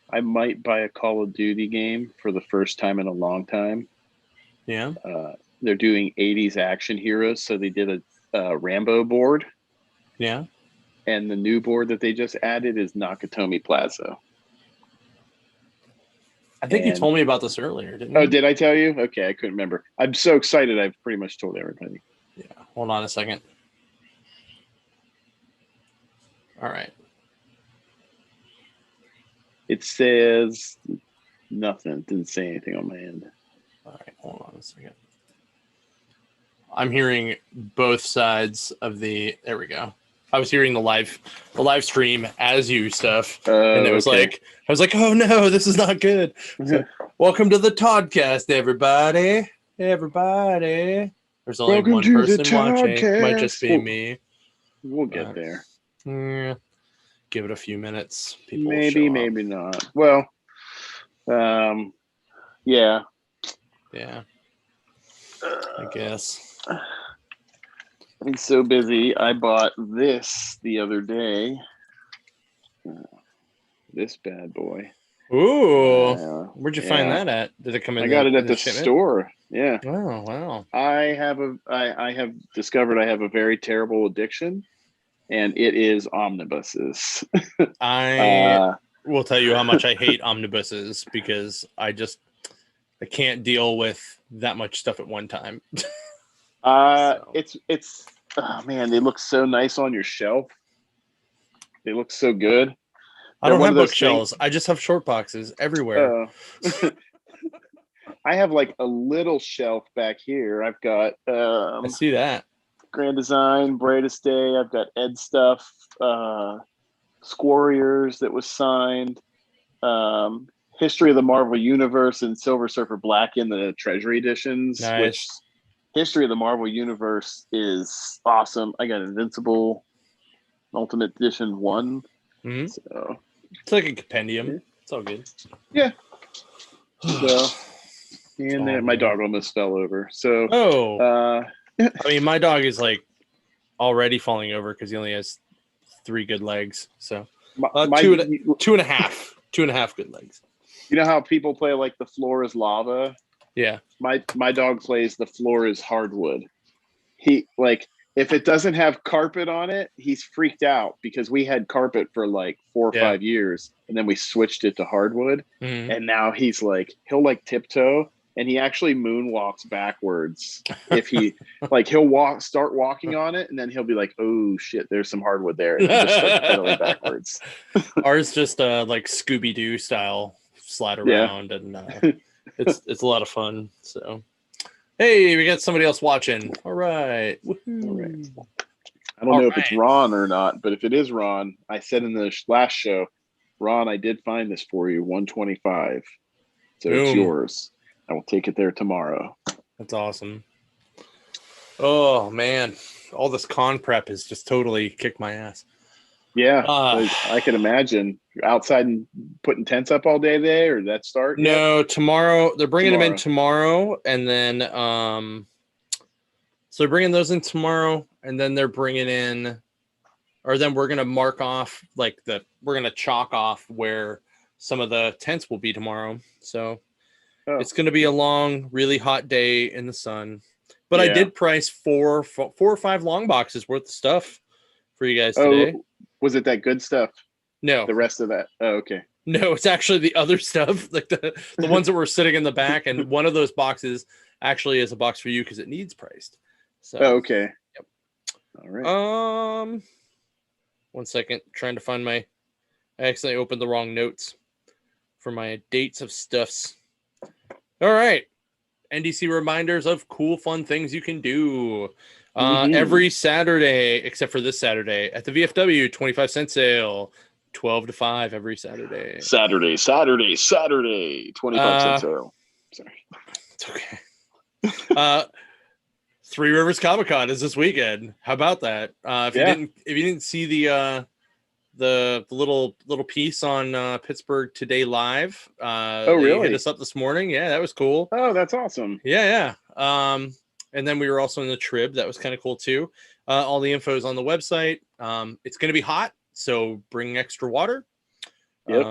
I might buy a Call of Duty game for the first time in a long time. Yeah. They're doing 80s action heroes, so they did a Rambo board, Yeah. and the new board that they just added is Nakatomi Plaza. I think you And told me about this earlier, didn't oh, you? did I tell you? Okay, I couldn't remember. I'm so excited. I've pretty much told everybody. Yeah. Hold on a second. All right. It says nothing. It didn't say anything on my end. All right. Hold on a second. I'm hearing both sides of the. There we go. I was hearing the live stream as you stuff, and it was Okay. like I was like, oh no, this is not good. So, welcome to the Toddcast, everybody. Everybody. There's only Welcome one to the person watching. Toddcast. Might just be me. We'll get there. Give it a few minutes. People Maybe, maybe not. Well, yeah. Yeah. I guess. I'm so busy. I bought this the other day. This bad boy. Ooh. Where'd you find that at? Did it come in? I got it at the shipment? store. Yeah. Oh wow. I have discovered I have a very terrible addiction, and it is omnibuses. I will tell you how much I hate omnibuses because I can't deal with that much stuff at one time. It's oh man, they look so nice on your shelf. They look so good. I don't have bookshelves. I just have short boxes everywhere. I have like a little shelf back here. I've got I see that. Grand Design, Brightest Day. I've got Ed stuff, Squarriors that was signed, History of the Marvel Universe and Silver Surfer Black in the Treasury editions. Nice. Which History of the Marvel Universe is awesome. I got Invincible Ultimate Edition 1. Mm-hmm. So it's like a compendium. Yeah. It's all good. Yeah. So, and then my dog almost fell over. So, I mean, my dog is like already falling over because he only has 3 good legs. So, two and a half good legs. You know how people play like the floor is lava? Yeah. My dog plays the floor is hardwood. He like if it doesn't have carpet on it, he's freaked out because we had carpet for like 4 or 5 years and then we switched it to hardwood. Mm-hmm. And now he's like, he'll like tiptoe and he actually moonwalks backwards. If he like, he'll start walking on it and then he'll be like, oh shit, there's some hardwood there. And he just starts pedaling backwards. Ours just like Scooby-Doo style slide around and it's a lot of fun. So. Hey, we got somebody else watching. All right. Woo-hoo. All right. I don't know if it's Ron or not, but if it is Ron, I said in the last show, Ron, I did find this for you, 125. So It's yours. I will take it there tomorrow. That's awesome. Oh, man. All this con prep has just totally kicked my ass. Yeah, I can imagine. You're outside and putting tents up all day there, or that start? No, tomorrow. They're bringing them in tomorrow, and then so they're bringing those in tomorrow, and then they're bringing in, or then we're gonna mark off we're gonna chalk off where some of the tents will be tomorrow. So it's gonna be a long, really hot day in the sun. But I did price 4 or 5 long boxes worth of stuff for you guys today. Was it that good stuff? No. The rest of that? Oh, okay. No, it's actually the other stuff, like the ones that were sitting in the back. And one of those boxes actually is a box for you because it needs priced. So. Okay. Yep. All right. 1 second. Trying to find I accidentally opened the wrong notes for my dates of stuffs. All right. NDC reminders of cool, fun things you can do. Every Saturday, except for this Saturday, at the VFW 25-cent sale, 12 to 5 every Saturday. Saturday, 25-cent sale. Sorry. It's okay. Three Rivers Comic Con is this weekend. How about that? If you didn't see the little piece on Pittsburgh Today Live, really? Hit us up this morning. Yeah, that was cool. Oh, that's awesome. Yeah. And then we were also in the Trib. That was kind of cool too. All the info is on the website. It's going to be hot, so bring extra water. Yep.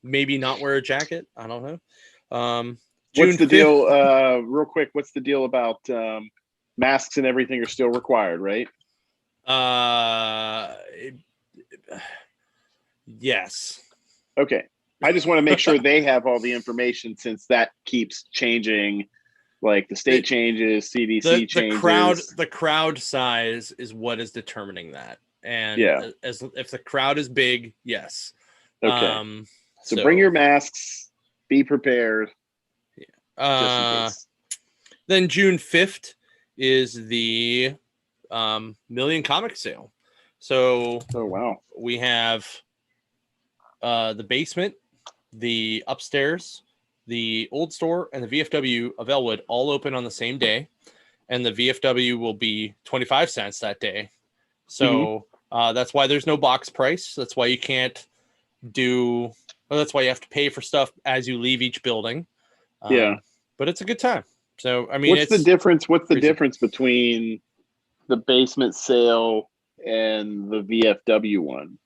maybe not wear a jacket. I don't know. What's the 5th, deal? Real quick, what's the deal about masks and everything are still required, right? Yes. Okay. I just want to make sure they have all the information since that keeps changing. Like the state changes, CDC changes. The crowd size is what is determining that. And yeah, if the crowd is big, yes. okay. So bring your masks. Be prepared. Just in case. Then June 5th is the Million Comic Sale. So oh wow, we have the basement, the upstairs, the old store, and the VFW of Elwood all open on the same day, and the VFW will be 25 cents that day. So that's why there's no box price. That's why you can't do. Well, that's why you have to pay for stuff as you leave each building. But it's a good time. So I mean, what's the difference? What's the difference between the basement sale and the VFW one?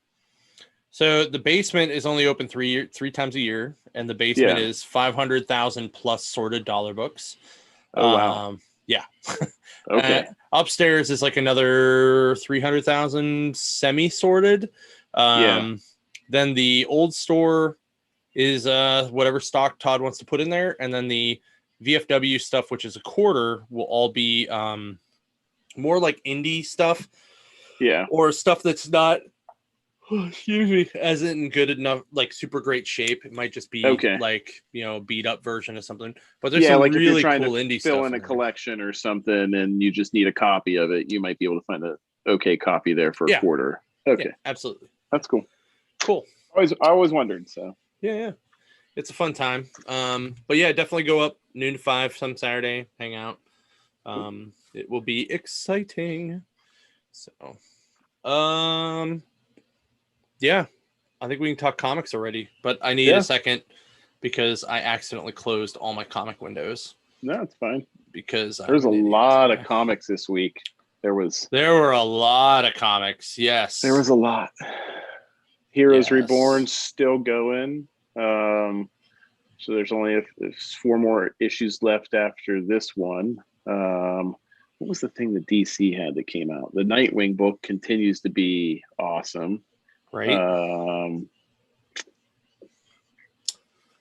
So the basement is only open three times a year, and the basement is 500,000 plus sorted dollar books. Oh wow! Yeah. Okay. Upstairs is like another 300,000 semi sorted. Then the old store is whatever stock Todd wants to put in there, and then the VFW stuff, which is a quarter, will all be more like indie stuff. Yeah. Or stuff that's not, excuse me, as in good enough, like super great shape. It might just be like, beat up version of something. But there's some like really if you're trying cool to indie fill stuff in a collection or something and you just need a copy of it, you might be able to find a okay copy there for a quarter. Okay. Yeah, absolutely. That's cool. Cool. I always wondered, so. Yeah. It's a fun time. But yeah, definitely go up noon to 5 some Saturday, hang out. It will be exciting. So, yeah, I think we can talk comics already, but I need a second because I accidentally closed all my comic windows. No, it's fine. Because there's a lot of comics this week. There were a lot of comics. Yes, there was a lot. Heroes Reborn still going. So there's only 4 more issues left after this one. What was the thing that DC had that came out? The Nightwing book continues to be awesome. Right.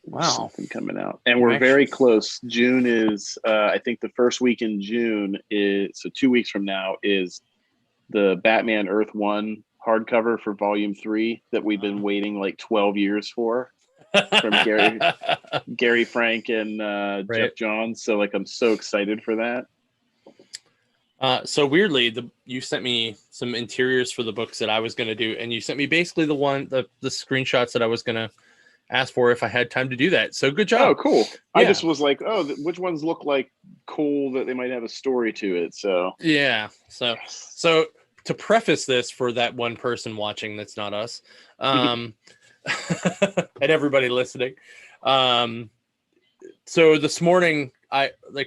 Wow. Something coming out. And we're very close. June is, I think the first week in June is, so 2 weeks from now, is the Batman Earth 1 hardcover for volume 3 that we've been waiting like 12 years for. From Gary Frank and Jeff Johns. So like I'm so excited for that. So weirdly, you sent me some interiors for the books that I was going to do, and you sent me basically the screenshots that I was going to ask for if I had time to do that. So good job. Oh, cool. Yeah. I just was like, which ones look like cool that they might have a story to it. So yeah. So to preface this for that one person watching that's not us, and everybody listening. So this morning,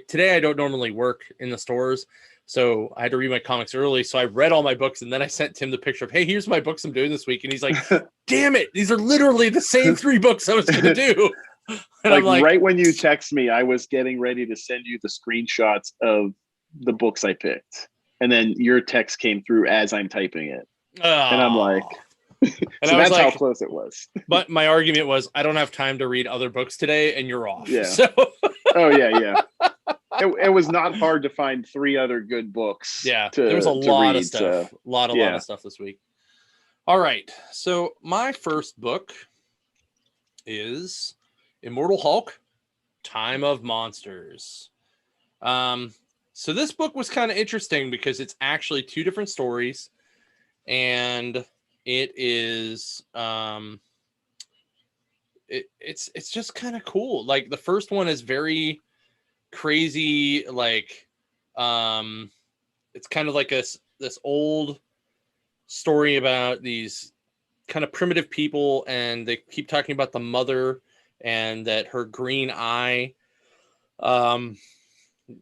today I don't normally work in the stores, so I had to read my comics early. So I read all my books, and then I sent Tim the picture of, hey, here's my books I'm doing this week. And he's like, damn it, these are literally the same 3 books I was going to do. And I'm like, right when you text me, I was getting ready to send you the screenshots of the books I picked. And then your text came through as I'm typing it. And I'm like, and so that's how close it was. But my argument was, I don't have time to read other books today, and you're off. Yeah. So. Oh yeah. It was not hard to find 3 other good books. Yeah, there was a lot read, of stuff. A lot of stuff this week. All right, so my first book is Immortal Hulk: Time of Monsters. So this book was kind of interesting because it's actually 2 different stories, and it is it's just kind of cool. Like the first one is very crazy, like it's kind of like this old story about these kind of primitive people, and they keep talking about the mother and that her green eye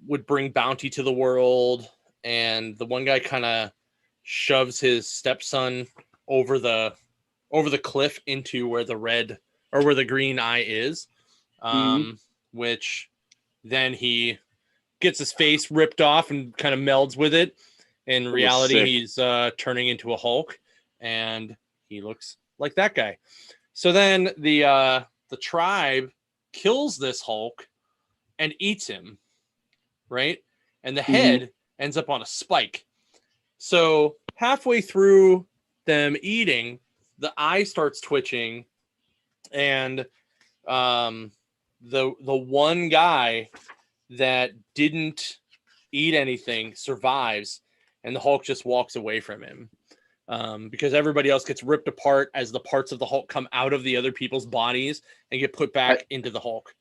would bring bounty to the world, and the one guy kind of shoves his stepson over the cliff into where the red or where the green eye is, which then he gets his face ripped off and kind of melds with it. In reality, he's turning into a Hulk, and he looks like that guy. So then the tribe kills this Hulk and eats him, right? And the head ends up on a spike. So halfway through them eating, the eye starts twitching, and the one guy that didn't eat anything survives, and the Hulk just walks away from him. Because everybody else gets ripped apart as the parts of the Hulk come out of the other people's bodies and get put back into the Hulk.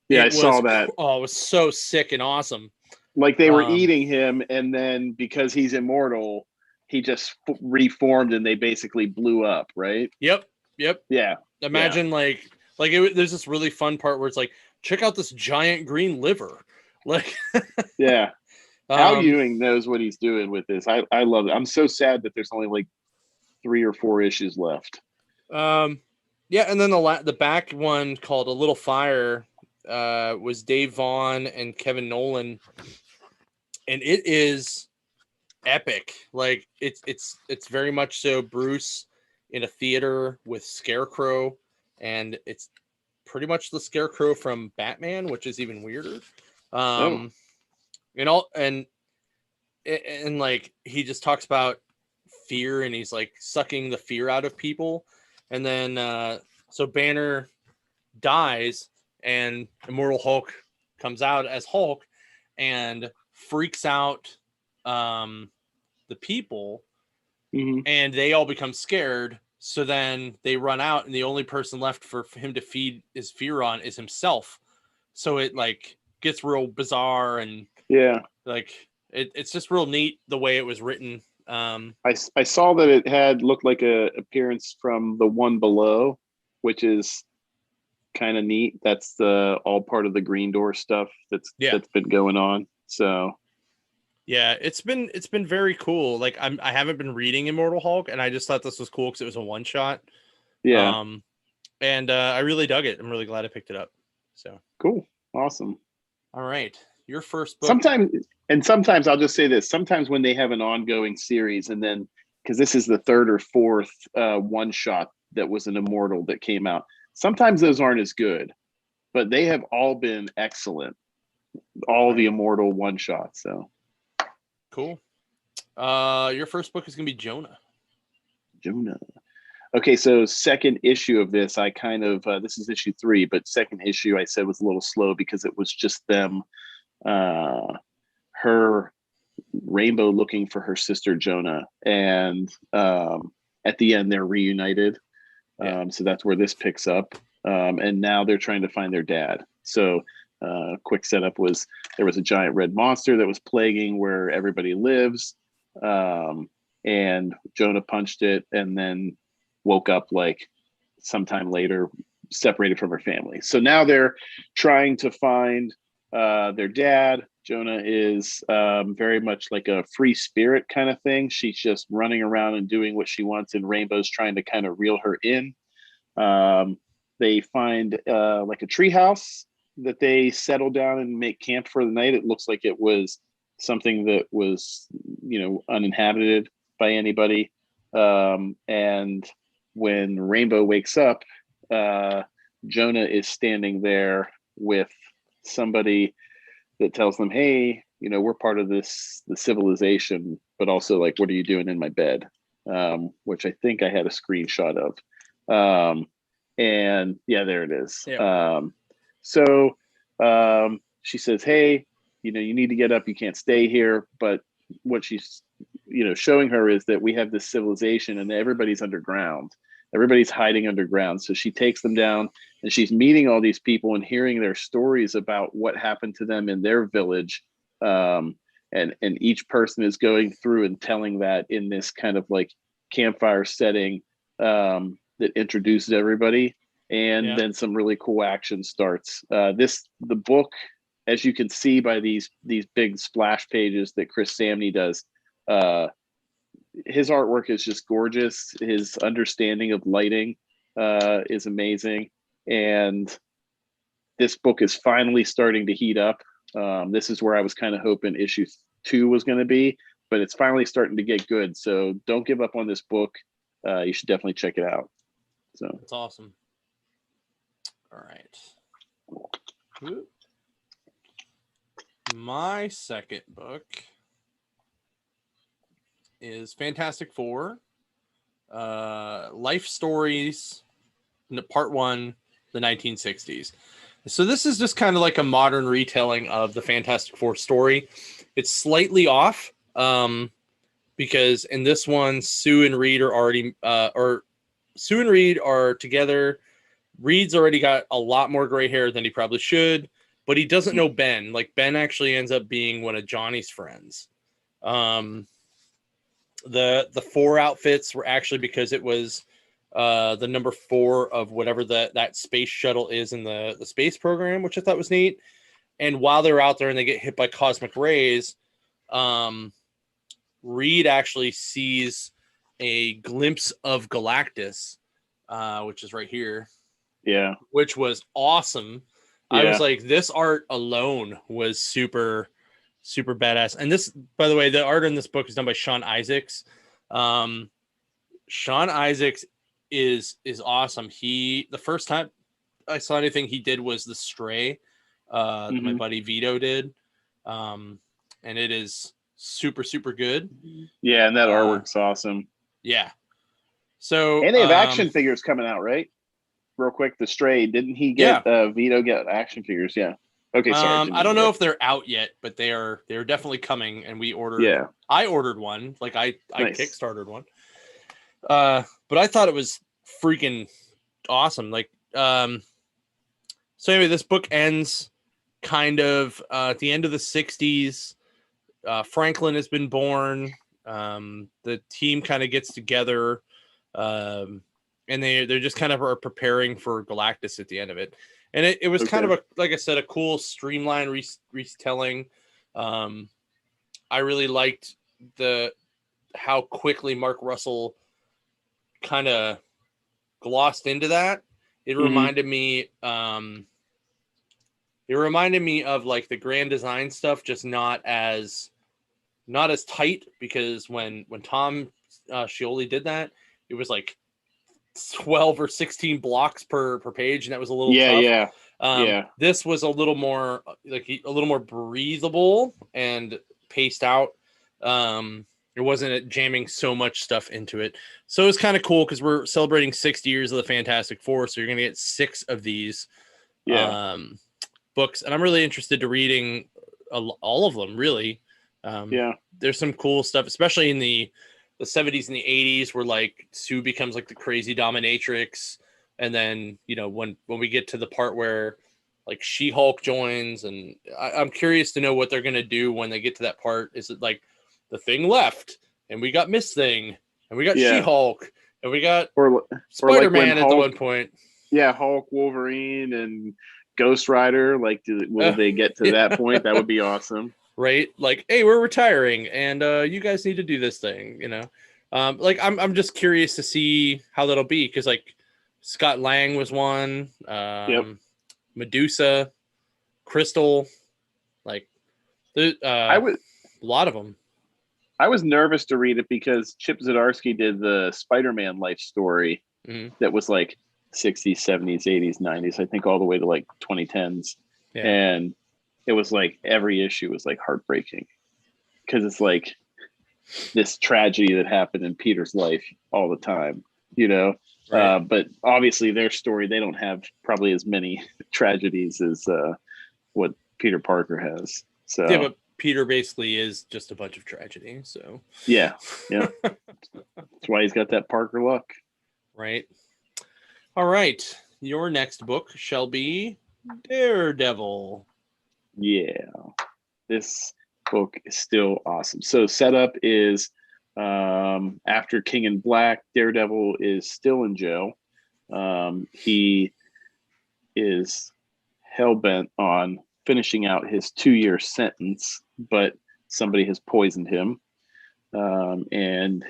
Yeah, I saw that. Oh, it was so sick and awesome. Like they were eating him, and then because he's immortal, he just reformed, and they basically blew up, right? Yep. Yeah. Imagine there's this really fun part where it's like, check out this giant green liver. Like, yeah. Al Ewing knows what he's doing with this. I love it. I'm so sad that there's only like 3 or 4 issues left. Yeah, and then the back one called A Little Fire was Dave Vaughn and Kevin Nolan, and it is epic. Like it's very much so Bruce in a theater with Scarecrow, and it's pretty much the Scarecrow from Batman, which is even weirder. And like he just talks about fear, and he's like sucking the fear out of people, and then so Banner dies, and Immortal Hulk comes out as Hulk and freaks out the people, and they all become scared. So then they run out, and the only person left for him to feed his fear on is himself. So it like gets real bizarre, and like it's just real neat the way it was written. I saw that it had looked like a appearance from the one below, which is kind of neat. That's all part of the Green Door stuff that's been going on. So yeah, it's been very cool. Like I haven't been reading Immortal Hulk, and I just thought this was cool because it was a one shot. Yeah. And I really dug it. I'm really glad I picked it up. So cool. Awesome. All right. Your first book. Sometimes I'll just say this. Sometimes when they have an ongoing series, and then because this is the 3rd or 4th one shot that was an Immortal that came out, sometimes those aren't as good, but they have all been excellent. All the Immortal one shots. So cool. Your first book is gonna be Jonah. Okay, so second issue of this, I kind of this is issue 3, but second issue I said was a little slow because it was just them, her Rainbow looking for her sister Jonah, and at the end they're reunited. So that's where this picks up, and now they're trying to find their dad. So quick setup was there was a giant red monster that was plaguing where everybody lives, and Jonah punched it, and then woke up like sometime later separated from her family. So now they're trying to find their dad. Jonah is very much like a free spirit kind of thing. She's just running around and doing what she wants, and Rainbow's trying to kind of reel her in. They find like a treehouse that they settle down and make camp for the night. It looks like it was something that was, uninhabited by anybody. And when Rainbow wakes up, Jonah is standing there with somebody that tells them, hey, we're part of the civilization, but also like, what are you doing in my bed? Which I think I had a screenshot of. And yeah, there it is. Yeah. So she says, hey, you need to get up. You can't stay here. But what she's, showing her is that we have this civilization and everybody's underground. Everybody's hiding underground. So she takes them down, and she's meeting all these people and hearing their stories about what happened to them in their village. And each person is going through and telling that in this kind of like campfire setting that introduces everybody. And then some really cool action starts. The book, as you can see by these big splash pages that Chris Samney does, his artwork is just gorgeous. His understanding of lighting is amazing. and this book is finally starting to heat up. This is where I was kind of hoping issue 2 was going to be, but it's finally starting to get good. So don't give up on this book. You should definitely check it out. So that's awesome. All right. My second book is Fantastic Four, Life Stories, Part 1, the 1960s. So this is just kind of like a modern retelling of the Fantastic Four story. It's slightly off because in this one, Sue and Reed are already, Sue and Reed are together. Reed's already got a lot more gray hair than he probably should, but he doesn't know Ben. Like, Ben actually ends up being one of Johnny's friends. The 4 outfits were actually because it was the number 4 of whatever that space shuttle is in the space program, which I thought was neat. And while they're out there and they get hit by cosmic rays, Reed actually sees a glimpse of Galactus, which is right here. Yeah. Which was awesome. Yeah. I was like, this art alone was super, super badass. And this, by the way, the art in this book is done by Sean Isaacs. Sean Isaacs is awesome. The first time I saw anything he did was The Stray, that my buddy Vito did. And it is super, super good. Yeah, and that artwork's awesome. Yeah. So and they have action figures coming out, right? Real quick, The Stray, didn't he get Vito get action figures? Yeah. Okay, sorry. I don't know if they're out yet, but they're definitely coming, and we ordered. Yeah. I ordered one. Like I kickstarted one. But I thought it was freaking awesome. Like so anyway, this book ends kind of at the end of the 60s. Franklin has been born. The team kind of gets together. And they're just kind of are preparing for Galactus at the end of it. And it was kind of like I said, a cool streamline retelling. I really liked how quickly Mark Russell kind of glossed into that. It reminded me of like the Grand Design stuff, just not as tight, because when Tom Scioli did that, it was like 12 or 16 blocks per page, and that was a little tough. This was a little more breathable and paced out. It wasn't jamming so much stuff into it, so it's kind of cool because we're celebrating 60 years of the Fantastic Four, so you're gonna get 6 of these books, and I'm really interested to reading all of them, really. There's some cool stuff, especially in the 70s and the 80s, where like Sue becomes like the crazy dominatrix, and then when we get to the part where like She-Hulk joins, and I'm curious to know what they're gonna do when they get to that part. Is it like the Thing left, and we got Miss Thing, and we got She-Hulk, and we got Spider-Man at the one point? Yeah, Hulk, Wolverine, and Ghost Rider. Like, will they get to that point? That would be awesome. Right, like, hey, we're retiring, and you guys need to do this thing, like I'm just curious to see how that'll be, because like Scott Lang was one, Medusa, Crystal, like a lot of them. I was nervous to read it because Chip Zdarsky did the Spider-Man life story that was like 60s, 70s, 80s, 90s, I think all the way to like 2010s, and it was like every issue was like heartbreaking, because it's like this tragedy that happened in Peter's life all the time, Right. But obviously their story, they don't have probably as many tragedies as what Peter Parker has. So yeah, but Peter basically is just a bunch of tragedy. So yeah. That's why he's got that Parker luck. Right. All right. Your next book shall be Daredevil. Yeah, this book is still awesome. So setup is after King in Black, Daredevil is still in jail. He is hell-bent on finishing out his 2-year sentence, but somebody has poisoned him. And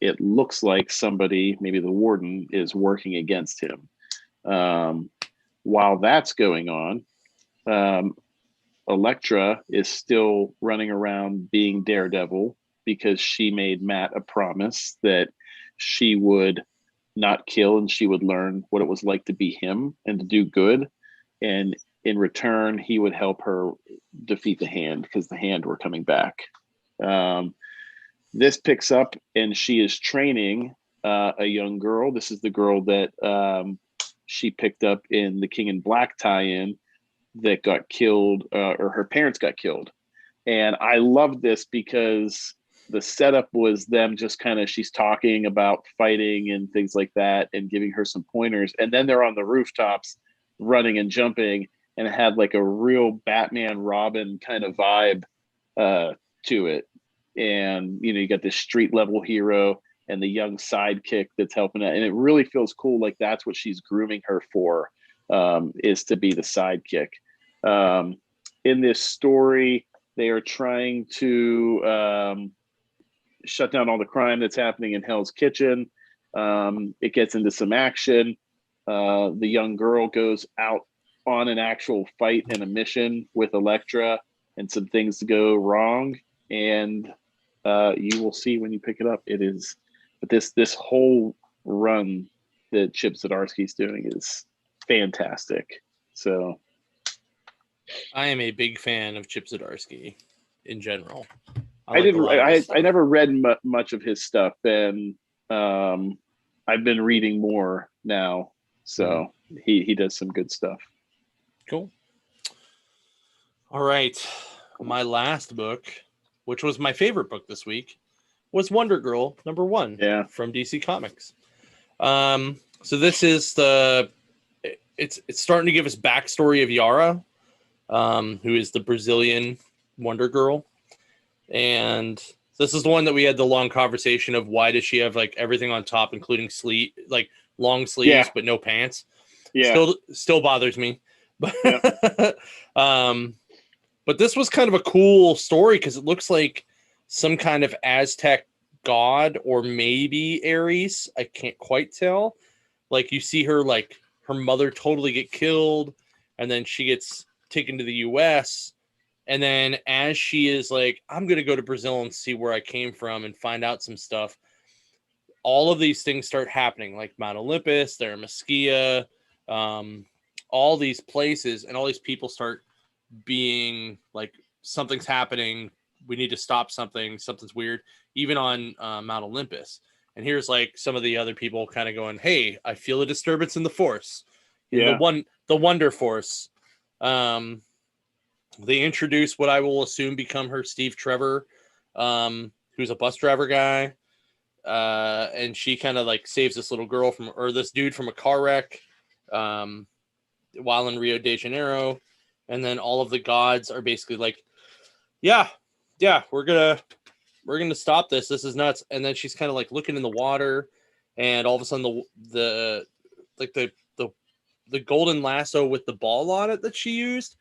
it looks like somebody, maybe the warden, is working against him. while that's going on, Elektra is still running around being Daredevil because she made Matt a promise that she would not kill and she would learn what it was like to be him and to do good. And in return, he would help her defeat the Hand because the Hand were coming back. This picks up and she is training a young girl. This is the girl that she picked up in the King in Black tie-in that got killed, or her parents got killed. And I love this because the setup was them just kind of, she's talking about fighting and things like that and giving her some pointers. And then they're on the rooftops running and jumping, and it had like a real Batman Robin kind of vibe to it. And, you know, you got this street level hero and the young sidekick that's helping it. And it really feels cool. Like that's what she's grooming her for, is to be the sidekick. In this story, they are trying to shut down all the crime that's happening in Hell's Kitchen. It gets into some action. The young girl goes out on an actual fight and a mission with Elektra, and some things go wrong. And you will see when you pick it up. It is, but this whole run that Chip Zdarsky's doing is fantastic. So I am a big fan of Chip Zdarsky in general. I never read much of his stuff, and I've been reading more now. So he does some good stuff. Cool. All right. My last book, which was my favorite book this week, was Wonder Girl #1 from DC Comics. So this is it's starting to give us backstory of Yara, who is the Brazilian Wonder Girl. And this is the one that we had the long conversation of why does she have like everything on top, including like long sleeves, but no pants. Yeah. Still bothers me. But, but this was kind of a cool story because it looks like some kind of Aztec god or maybe Ares. I can't quite tell. Like you see her, like her mother totally get killed, and then she gets taken to the US. And then as she is like, I'm going to go to Brazil and see where I came from and find out some stuff, all of these things start happening, like Mount Olympus, there, Mesquia, all these places, and all these people start being like, something's happening. We need to stop something. Something's weird, even on Mount Olympus. And here's like some of the other people kind of going, hey, I feel a disturbance in the force, in the Wonder Force. They introduce what I will assume become her Steve Trevor, who's a bus driver guy. And she kind of like saves this little girl this dude from a car wreck while in Rio de Janeiro. And then all of the gods are basically like, yeah, we're gonna stop this. This is nuts. And then she's kind of like looking in the water, and all of a sudden the golden lasso with the ball on it that she used,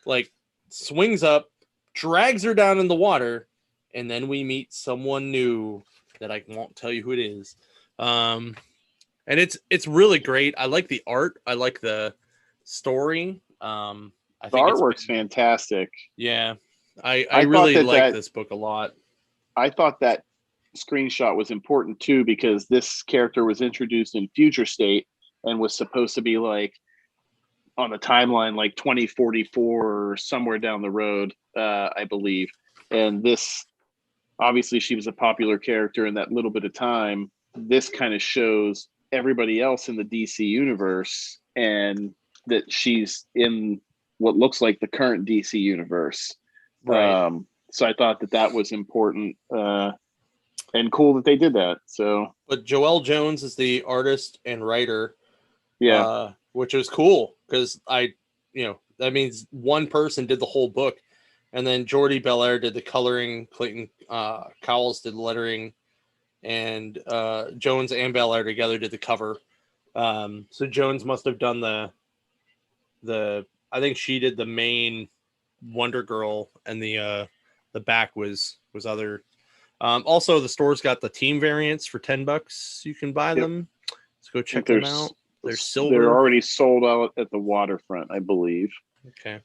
like, swings up, drags her down in the water, and then we meet someone new that I won't tell you who it is. And it's really great. I like the art. I like the story. I think the artwork's fantastic. Yeah. I really like this book a lot. I thought that screenshot was important too, because this character was introduced in Future State and was supposed to be like on the timeline, like 2044 or somewhere down the road, I believe. And this, obviously she was a popular character in that little bit of time. This kind of shows everybody else in the DC universe, and that she's in what looks like the current DC universe. Right. So I thought that was important, and cool that they did that. So, but Joelle Jones is the artist and writer. Yeah. Which is cool because that means one person did the whole book, and then Jordi Belair did the coloring, Clayton Cowles did the lettering, and Jones and Belair together did the cover. So Jones must have done the I think she did the main Wonder Girl, and the back was other. Also, the store's got the team variants for $10. You can buy them. Let's go check them out. There's silver. They're already sold out at the waterfront, I believe. Okay.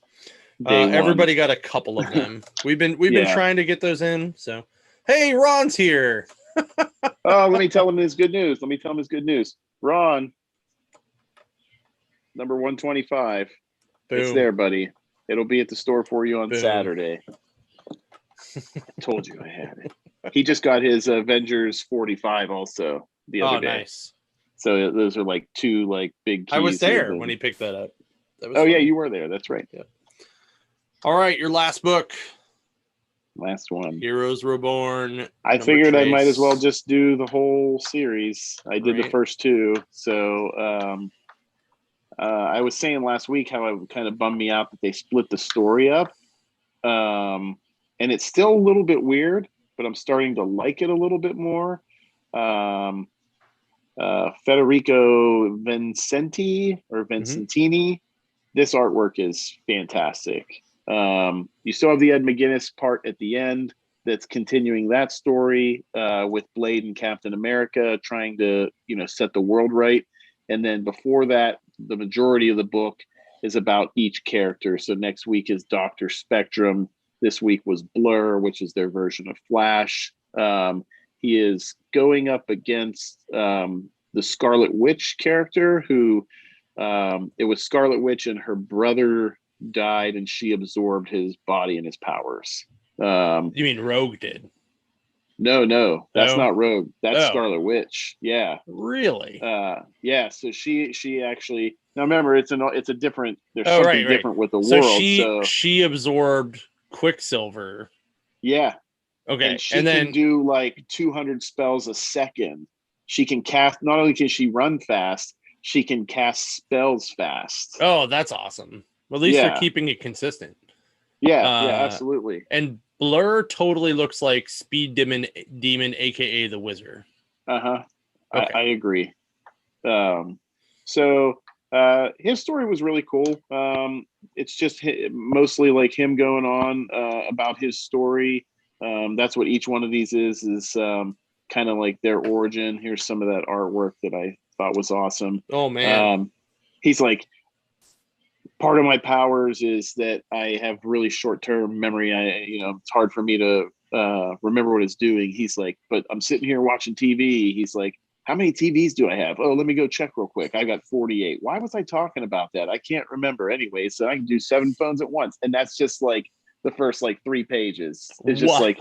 Day Everybody one. got a couple of them. We've been trying to get those in. So, hey, Ron's here. Oh, let me tell him his good news. Ron, number 125. Boom. It's there, buddy. It'll be at the store for you on Saturday. I told you I had it. He just got his Avengers 45 also the other day. Nice. So those are like two like big keys. I was there when he picked that up. That was fun. Yeah, you were there. That's right. Yeah. All right, your last book. Last one. Heroes Reborn. I figured I might as well just do the whole series. I did the first two. So I was saying last week how it kind of bummed me out that they split the story up. And it's still a little bit weird, but I'm starting to like it a little bit more. Federico Vincentini, this artwork is fantastic. You still have the Ed McGuinness part at the end that's continuing that story with Blade and Captain America trying to, set the world right. And then before that, the majority of the book is about each character. So next week is Dr. Spectrum. This week was Blur, which is their version of Flash. He is going up against the Scarlet Witch character who it was Scarlet Witch and her brother died and she absorbed his body and his powers. You mean Rogue did? No, that's not Rogue. That's Scarlet Witch. Yeah. Really? Yeah. So she actually, now remember it's a different, there's something different with the world. She absorbed Quicksilver. Yeah. Okay. And she can do like 200 spells a second. She can cast, not only can she run fast, she can cast spells fast. Oh, that's awesome. Well, at least they're keeping it consistent. Yeah, absolutely. And Blur totally looks like Speed Demon, aka the Wizard. Okay. I agree. So his story was really cool. It's just mostly like him going on about his story. That's what each one of these is kind of like their origin. Here's some of that artwork that I thought was awesome. Oh man. He's like, part of my powers is that I have really short-term memory. It's hard for me to remember what it's doing. He's like, but I'm sitting here watching TV. He's like, how many TVs do I have? Oh, let me go check real quick. I got 48. Why was I talking about that? I can't remember anyway. So I can do 7 phones at once. And that's just like the first like 3 pages. It's just like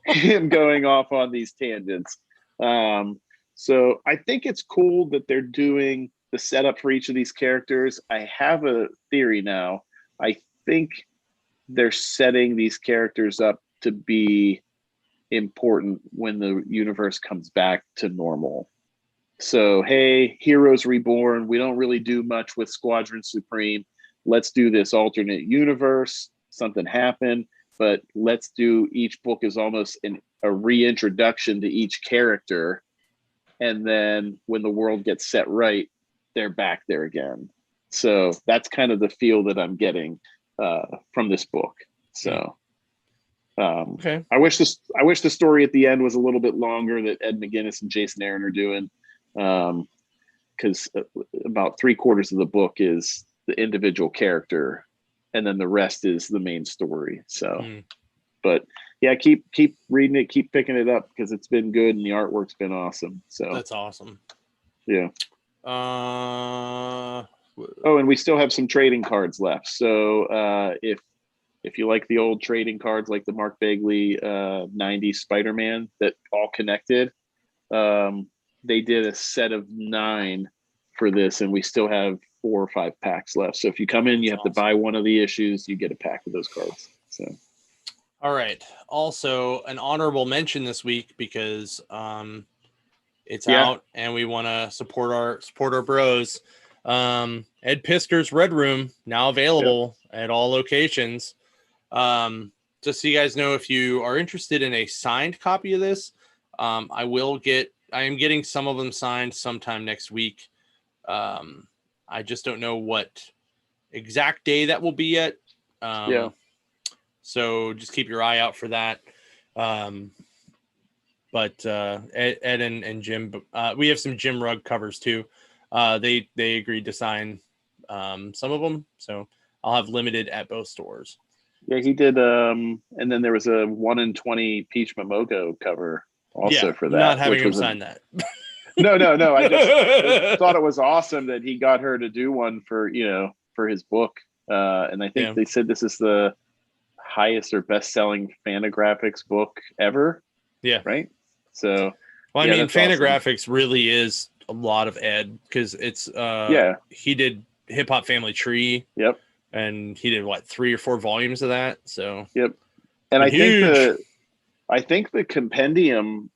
him going off on these tangents. So I think it's cool that they're doing the setup for each of these characters. I have a theory now. I think they're setting these characters up to be important when the universe comes back to normal. So, hey, Heroes Reborn, we don't really do much with Squadron Supreme. Let's do this alternate universe. Something happened, but let's do each book is almost a reintroduction to each character. And then when the world gets set right, they're back there again. So that's kind of the feel that I'm getting from this book. So okay. I wish the story at the end was a little bit longer that Ed McGuinness and Jason Aaron are doing, because about 3/4 of the book is the individual character, and then the rest is the main story. So, but yeah, keep reading it, keep picking it up because it's been good and the artwork's been awesome. So that's awesome. Yeah. And we still have some trading cards left. So if you like the old trading cards, like the Mark Bagley 90s Spider-Man that all connected, they did a set of 9 for this, and we still have 4 or 5 packs left. So if you come in, you have to buy one of the issues, you get a pack of those cards. So. All right. Also, an honorable mention this week because it's out and we want to support our bros. Ed Pisker's Red Room now available at all locations. Just so you guys know, if you are interested in a signed copy of this, I am getting some of them signed sometime next week. I just don't know what exact day that will be yet. So just keep your eye out for that. But Ed and Jim, we have some Jim Rugg covers too. They agreed to sign some of them, so I'll have limited at both stores. Yeah, he did. And then there was a 1 in 20 Peach Momogo cover also for that. Not having him sign that. No. I just thought it was awesome that he got her to do one for his book. And I think they said this is the highest or best-selling Fantagraphics book ever. Yeah. Right. So. Well, I mean, Fantagraphics awesome. Really is a lot of Ed because it's he did Hip Hop Family Tree. Yep. And he did 3 or 4 volumes of that. So and I think the compendium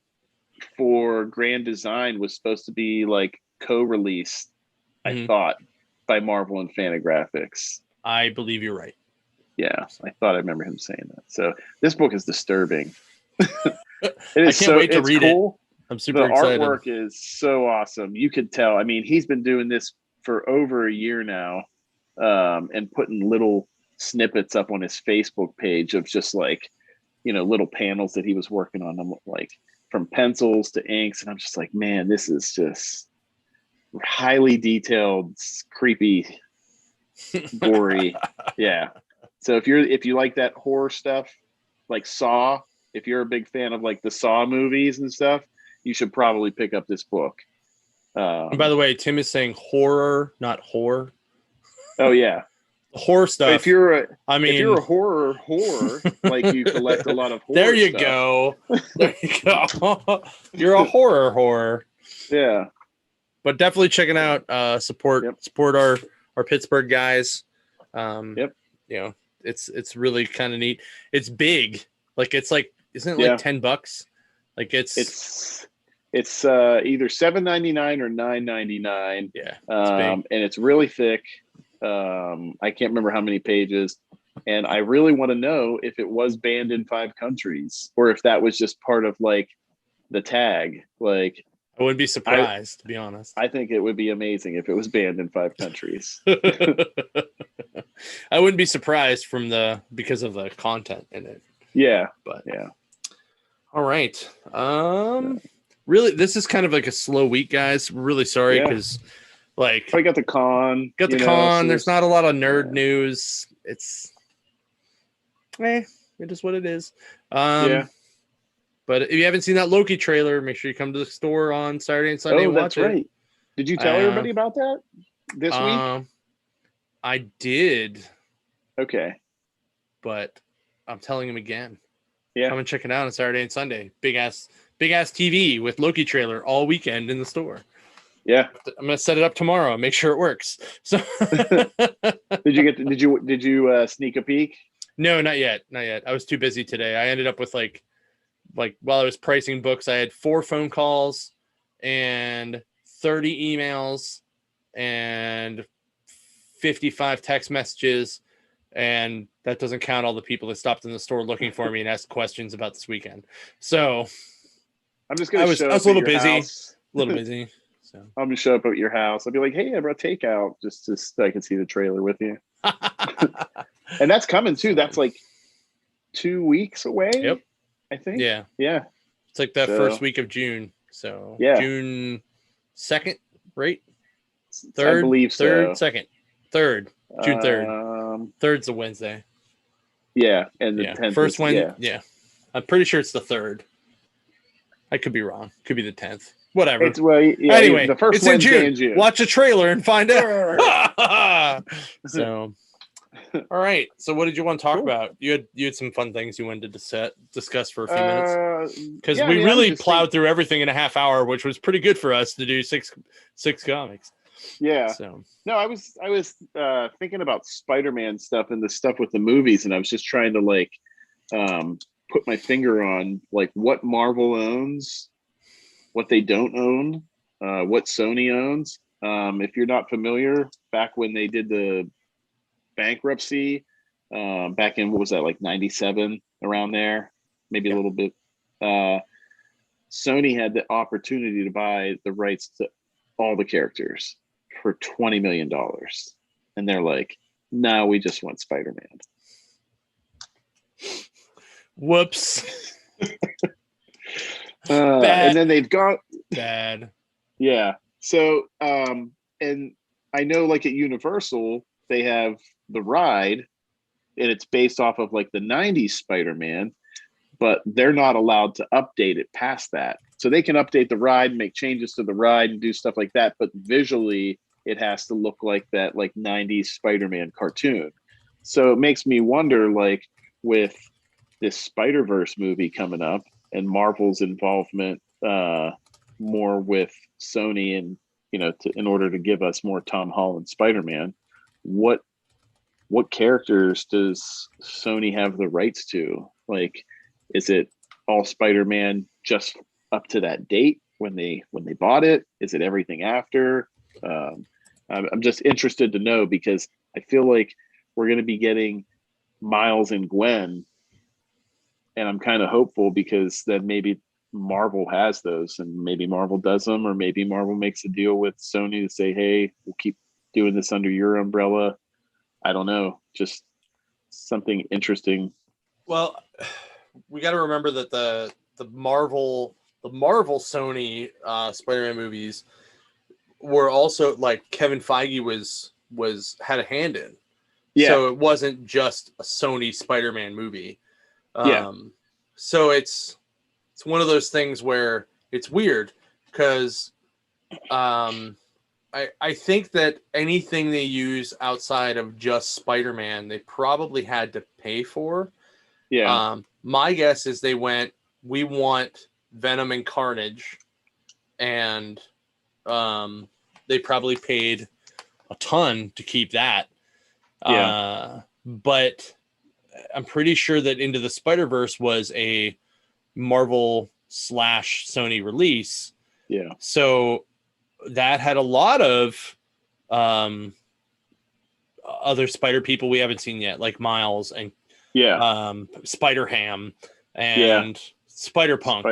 for Grand Design was supposed to be co-released. I thought by Marvel and Fantagraphics. I believe you're right. Yeah, I thought I remember him saying that. So this book is disturbing. I can't wait to read it. I'm super excited. The artwork is so awesome. You could tell. I mean, he's been doing this for over a year now. And putting little snippets up on his Facebook page of just little panels that he was working on them, from pencils to inks. And I'm just like, man, this is just highly detailed, creepy, gory. Yeah. So if you like that horror stuff, like Saw, if you're a big fan of the Saw movies and stuff, you should probably pick up this book. And by the way, Tim is saying horror, not whore. Oh yeah, horror stuff. But if you're a horror you collect a lot of horror. There you go. There you go. You're a horror. Yeah. But definitely checking out support our Pittsburgh guys. It's really kind of neat. It's big. Isn't it $10? It's either $7.99 or $9.99. Yeah. And it's really thick. I can't remember how many pages, and I really want to know if it was banned in 5 countries or if that was just part of the tag. I wouldn't be surprised, to be honest. I think it would be amazing if it was banned in 5 countries. I wouldn't be surprised because of the content in it. Yeah, but yeah. All right. Really, this is kind of a slow week, guys. We're really sorry because. I got the con. So there's not a lot of nerd news. It's it is what it is. But if you haven't seen that Loki trailer, make sure you come to the store on Saturday and Sunday and watch it. That's right. Did you tell everybody about that this week? I did. Okay. But I'm telling him again. Yeah. Come and check it out on Saturday and Sunday. Big ass TV with Loki trailer all weekend in the store. Yeah, I'm gonna set it up tomorrow and make sure it works. So, did you sneak a peek? No, not yet. I was too busy today. I ended up with while I was pricing books, I had 4 phone calls and 30 emails and 55 text messages, and that doesn't count all the people that stopped in the store looking for me and asked questions about this weekend. So, I'm just gonna. I was a little busy. So I'm gonna show up at your house. I'll be like, "Hey, I brought takeout just so I can see the trailer with you." And that's coming too. That's 2 weeks away. Yep. I think. Yeah. It's the first week of June. So June 2nd, right? 3rd, I believe so. 3rd, 2nd, 3rd, June 3rd. 3rd's a Wednesday. Yeah, and the 10th. First Wednesday. Yeah, I'm pretty sure it's the 3rd. I could be wrong. Could be the 10th. Whatever. Anyway, the first Wednesday in June. Watch a trailer and find out. So, all right. So, what did you want to talk about? You had some fun things you wanted to discuss for a few minutes because we really plowed through everything in a half hour, which was pretty good for us to do six comics. Yeah. So no, I was thinking about Spider-Man stuff and the stuff with the movies, and I was just trying to put my finger on what Marvel owns, what they don't own, what Sony owns. If you're not familiar, back when they did the bankruptcy, back in, what was that, 97, around there, maybe a little bit, Sony had the opportunity to buy the rights to all the characters for $20 million. And they're like, no, we just want Spider-Man. Whoops. And then they've got bad. Yeah. So and I know like at Universal they have the ride, and it's based off of like the '90s Spider-Man, but they're not allowed to update it past that. So they can update the ride, make changes to the ride, and do stuff like that, but visually it has to look like that like '90s Spider-Man cartoon. So it makes me wonder, like with this Spider-Verse movie coming up and Marvel's involvement more with Sony and in order to give us more Tom Holland Spider-Man, what characters does Sony have the rights to? Like, is it all Spider-Man just up to that date when they bought it? Is it everything after? I'm just interested to know, because I feel like we're going to be getting Miles and Gwen, and I'm kind of hopeful because then maybe Marvel has those, and maybe Marvel does them, or maybe Marvel makes a deal with Sony to say, hey, we'll keep doing this under your umbrella. I don't know, just something interesting. Well, we got to remember that the Marvel Sony Spider-Man movies were also like Kevin Feige had a hand in. Yeah. So it wasn't just a Sony Spider-Man movie. Yeah. So it's one of those things where it's weird because I think that anything they use outside of just Spider-Man, they probably had to pay for. Yeah. My guess is they went, we want Venom and Carnage, and they probably paid a ton to keep that. Yeah. But I'm pretty sure that Into the Spider-Verse was a Marvel / Sony release. Yeah. So that had a lot of other Spider people we haven't seen yet, like Miles and Spider Ham and Spider Punk,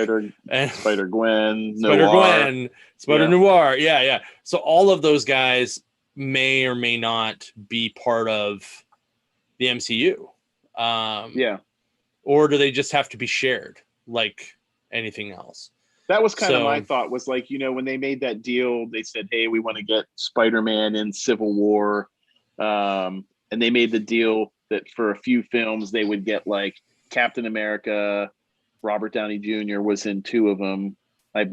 and Spider Gwen, Spider Noir. Yeah. So all of those guys may or may not be part of the MCU. Or do they just have to be shared like anything else? That was kind of my thought, was like, when they made that deal, they said, hey, we want to get Spider-Man in Civil War. And they made the deal that for a few films, they would get like Captain America, Robert Downey Jr. was in 2 of them. I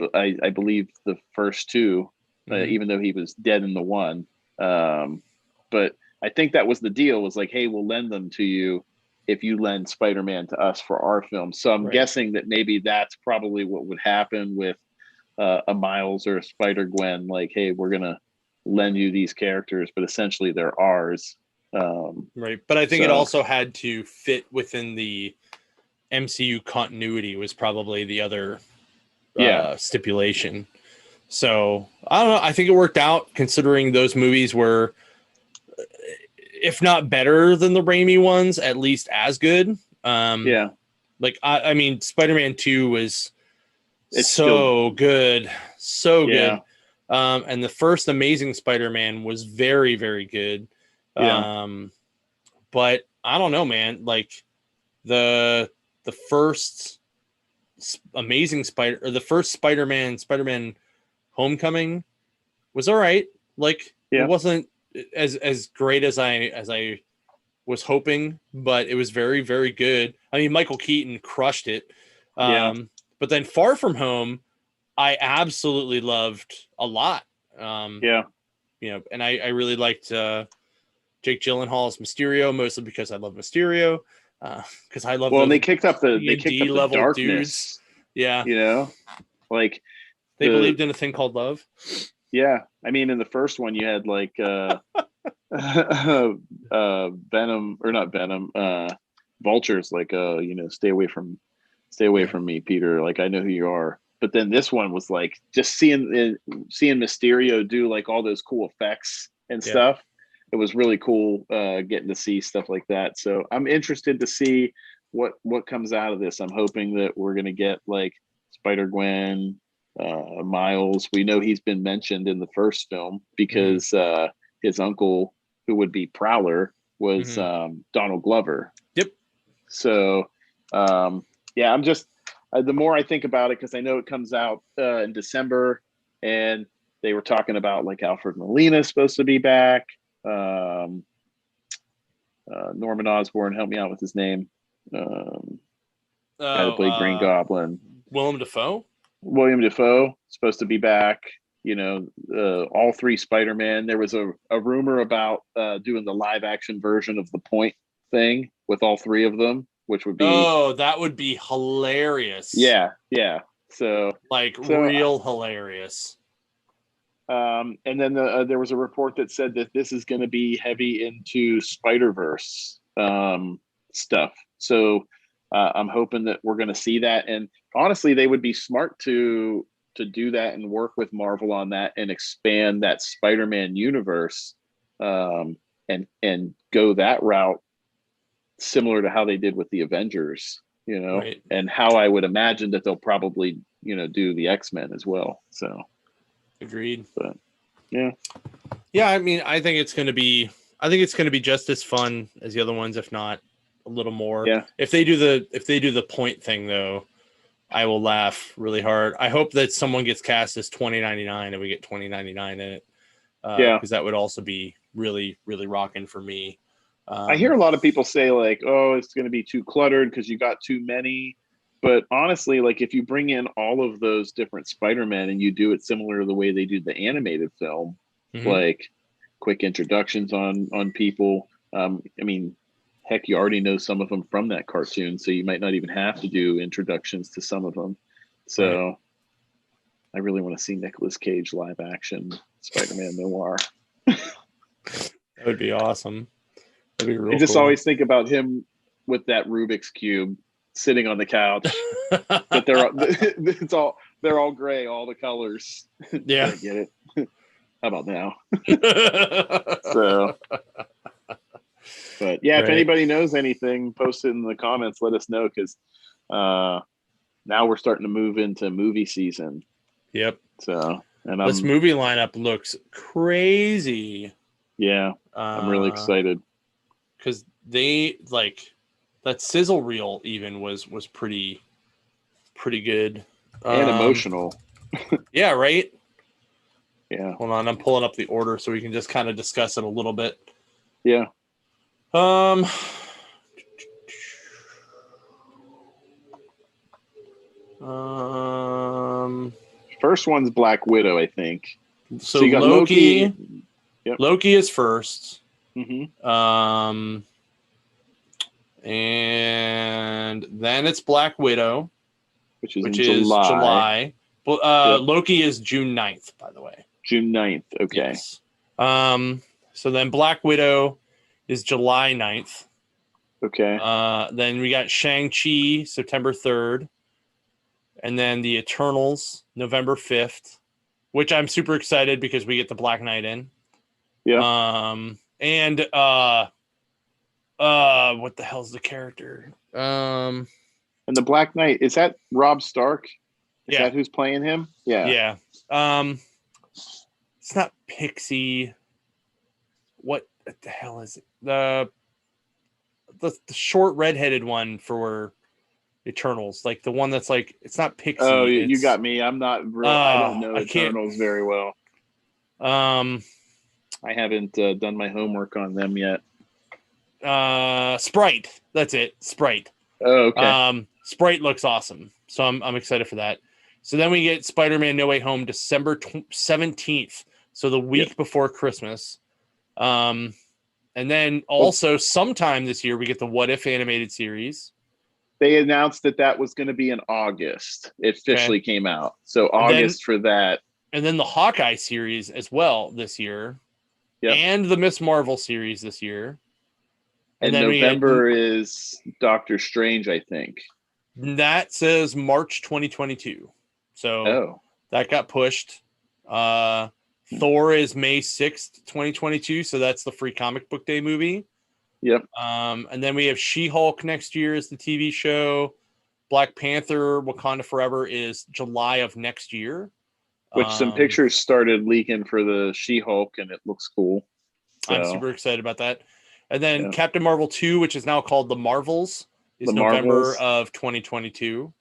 believe the first 2, even though he was dead in the one. But I think that was the deal, was like, hey, we'll lend them to you if you lend Spider-Man to us for our film. So I'm guessing that maybe that's probably what would happen with a Miles or a Spider-Gwen. Like, hey, we're going to lend you these characters, but essentially they're ours. Right. But I think it also had to fit within the MCU continuity, was probably the other stipulation. So I don't know. I think it worked out, considering those movies were, if not better than the Raimi ones, at least as good. Like I mean, Spider-Man 2 was so good. And the first Amazing Spider-Man was very, very good. But I don't know, man. Like the first Amazing the first Spider-Man Homecoming was all right. Like it wasn't as great as I was hoping, but it was very, very good. I mean, Michael Keaton crushed it. But then Far From Home, I absolutely loved a lot. And I really liked Jake Gyllenhaal as Mysterio, mostly because I love Mysterio. Because I love. Well, they kicked up the darkness. Dudes. Like they believed in a thing called love. Yeah, I mean, in the first one, you had like Venom, or not Venom, Vulture's like, stay away from me, Peter. Like, I know who you are. But then this one was like just seeing Mysterio do like all those cool effects and stuff. It was really cool getting to see stuff like that. So I'm interested to see what comes out of this. I'm hoping that we're gonna get like Spider-Gwen, Miles. We know he's been mentioned in the first film because his uncle, who would be Prowler, was Donald Glover. Yep. So I'm just the more I think about it, because I know it comes out in December, and they were talking about like Alfred Molina is supposed to be back. Norman Osborn, help me out with his name. Guy that played Green Goblin. Willem Dafoe. William Dafoe supposed to be back. All three Spider-Man. There was a rumor about doing the live action version of the Point thing with all three of them, which would be that would be hilarious. Yeah. So real hilarious. And then there was a report that said that this is going to be heavy into Spider-Verse stuff. So I'm hoping that we're going to see that. And honestly, they would be smart to do that and work with Marvel on that and expand that Spider-Man universe and go that route, similar to how they did with the Avengers, right. And how I would imagine that they'll probably, do the X-Men as well. So agreed. But yeah. I mean, I think it's going to be just as fun as the other ones, if not a little more. Yeah. If they do the Point thing though, I will laugh really hard. I hope that someone gets cast as 2099 and we get 2099 in it. Because that would also be really, really rocking for me. I hear a lot of people say like, oh, it's going to be too cluttered because you got too many. But honestly, like if you bring in all of those different Spider-Men and you do it similar to the way they do the animated film, like quick introductions on people. I mean, heck, you already know some of them from that cartoon, so you might not even have to do introductions to some of them. So right. I really want to see Nicolas Cage live action Spider-Man noir. That would be awesome. That'd be real I just cool. always think about him with that Rubik's Cube sitting on the couch. But they're all gray, all the colors. Yeah. I get it. How about now? So but yeah, if anybody knows anything, post it in the comments. Let us know because now we're starting to move into movie season. Yep. So this movie lineup looks crazy. Yeah, I'm really excited because they that sizzle reel even was pretty good and emotional. Yeah, right. Yeah. Hold on, I'm pulling up the order so we can just kind of discuss it a little bit. Yeah. First one's Black Widow, I think. So you got Loki. Yep. Loki is first. Mm-hmm. And then it's Black Widow, which is July. Well, Loki is June 9th, by the way. June 9th. Okay. Yes. So then Black Widow is July 9th. Okay. Then we got Shang-Chi, September 3rd. And then the Eternals, November 5th, which I'm super excited because we get the Black Knight in. Yeah. And what the hell's the character? And the Black Knight, is that Rob Stark? Is that who's playing him? Yeah. Yeah. It's not Pixie. What the hell is it? The short redheaded one for Eternals, like the one that's like, it's not Pixie. Oh, you got me. I'm not real. I don't know Eternals very well. I haven't done my homework on them yet. Sprite. That's it. Sprite. Oh, okay. Sprite looks awesome. So I'm excited for that. So then we get Spider-Man No Way Home, December 17th. So the week before Christmas. And then also sometime this year, we get the What If animated series. They announced that was going to be in August. It officially came out. So August for that. And then the Hawkeye series as well this year. Yep. And the Miss Marvel series this year. And then November is Doctor Strange, I think. That says March 2022. So that got pushed. Thor is May 6th, 2022. So that's the free comic book day movie. Yep. And then we have She-Hulk next year as the TV show. Black Panther Wakanda Forever is July of next year. Which some pictures started leaking for the She-Hulk, and it looks cool. So. I'm super excited about that. And then Captain Marvel 2, which is now called The Marvels, is November of 2022.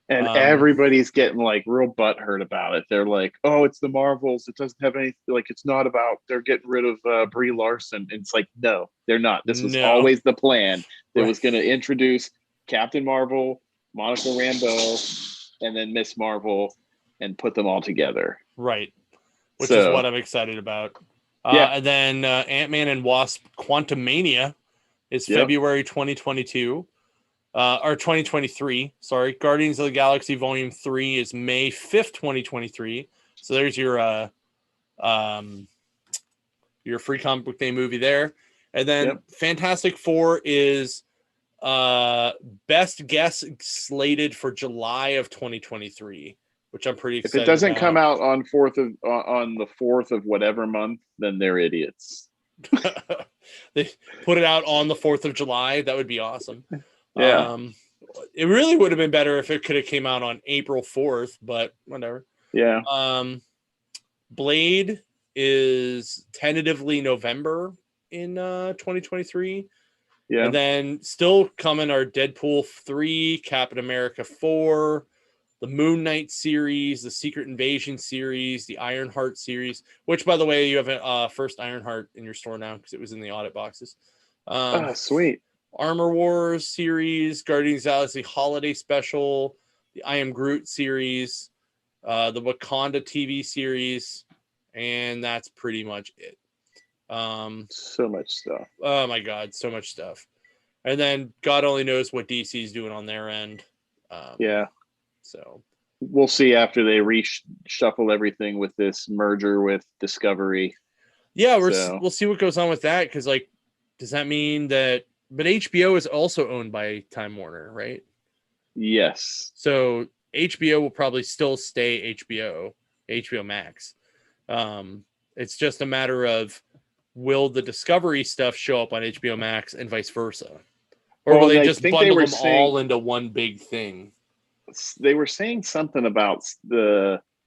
And everybody's getting like real butthurt about it. They're like, "Oh, it's the Marvels. It doesn't have any like. It's not about they're getting rid of Brie Larson." And it's like, no, they're not. This was No. always the plan. It Right. was going to introduce Captain Marvel, Monica Rambeau, and then Miss Marvel, and put them all together. Right. Which is what I'm excited about. And then Ant-Man and Wasp: Quantumania is February 2022. Or 2023, sorry. Guardians of the Galaxy Volume 3 is May 5th, 2023. So there's your free comic book day movie there. And then Fantastic Four is best guess slated for July of 2023, which I'm pretty excited about. If it doesn't about. come out on the 4th of whatever month, then they're idiots. They put it out on the 4th of July. That would be awesome. Yeah. It really would have been better if it could have came out on April 4th, but whatever. Yeah. Blade is tentatively November in 2023. Yeah. And then still coming are Deadpool 3, Captain America 4, the Moon Knight series, the Secret Invasion series, the Ironheart series, which, by the way, you have a first Ironheart in your store now because it was in the audit boxes. Sweet. Armor Wars series, Guardians of the Galaxy Holiday Special, the I Am Groot series, the Wakanda TV series, and that's pretty much it. So much stuff. Oh my God, so much stuff. And then God only knows what DC's doing on their end. So we'll see after they reshuffle everything with this merger with Discovery. Yeah, we'll see what goes on with that, because like, does that mean that? But HBO is also owned by Time Warner, right? Yes. So HBO will probably still stay HBO Max. It's just a matter of, will the Discovery stuff show up on HBO Max and vice versa? Or will they just bundle them all into one big thing? They were saying something about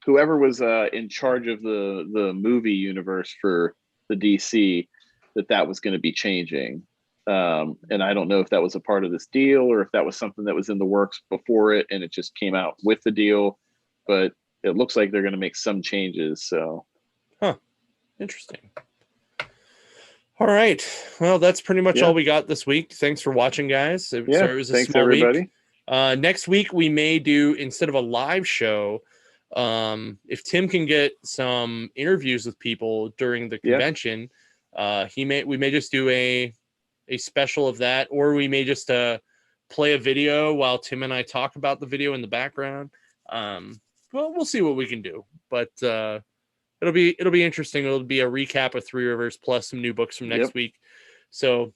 whoever was in charge of the movie universe for the DC, that was going to be changing. And I don't know if that was a part of this deal or if that was something that was in the works before it and it just came out with the deal. But it looks like they're going to make some changes. So, interesting. All right. Well, that's pretty much all we got this week. Thanks for watching, guys. Sorry, it was a small everybody. Week. Next week, we may do, instead of a live show, if Tim can get some interviews with people during the convention, we may just do a special of that, or we may just play a video while Tim and I talk about the video in the background. Well, we'll see what we can do, but it'll be interesting. It'll be a recap of Three Rivers plus some new books from next week. So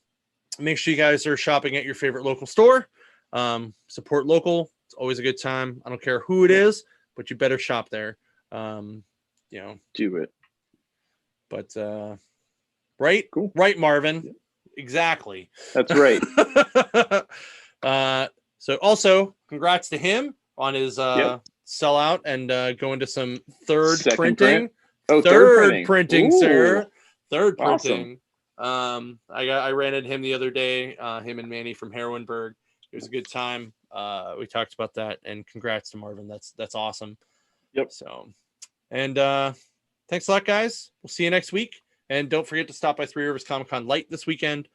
make sure you guys are shopping at your favorite local store. Support local. It's always a good time. I don't care who it is, but you better shop there. Do it. But right, cool. Right, Marvin. Yep. Exactly. That's right. So also congrats to him on his sellout and going to some third printing. Third printing, sir. Third printing. I ran into him the other day, him and Manny from Heroinburg. It was a good time. We talked about that, and congrats to Marvin. That's awesome. Yep. So, and thanks a lot, guys. We'll see you next week. And don't forget to stop by Three Rivers Comic Con Light this weekend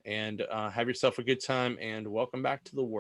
and have yourself a good time, and welcome back to the world.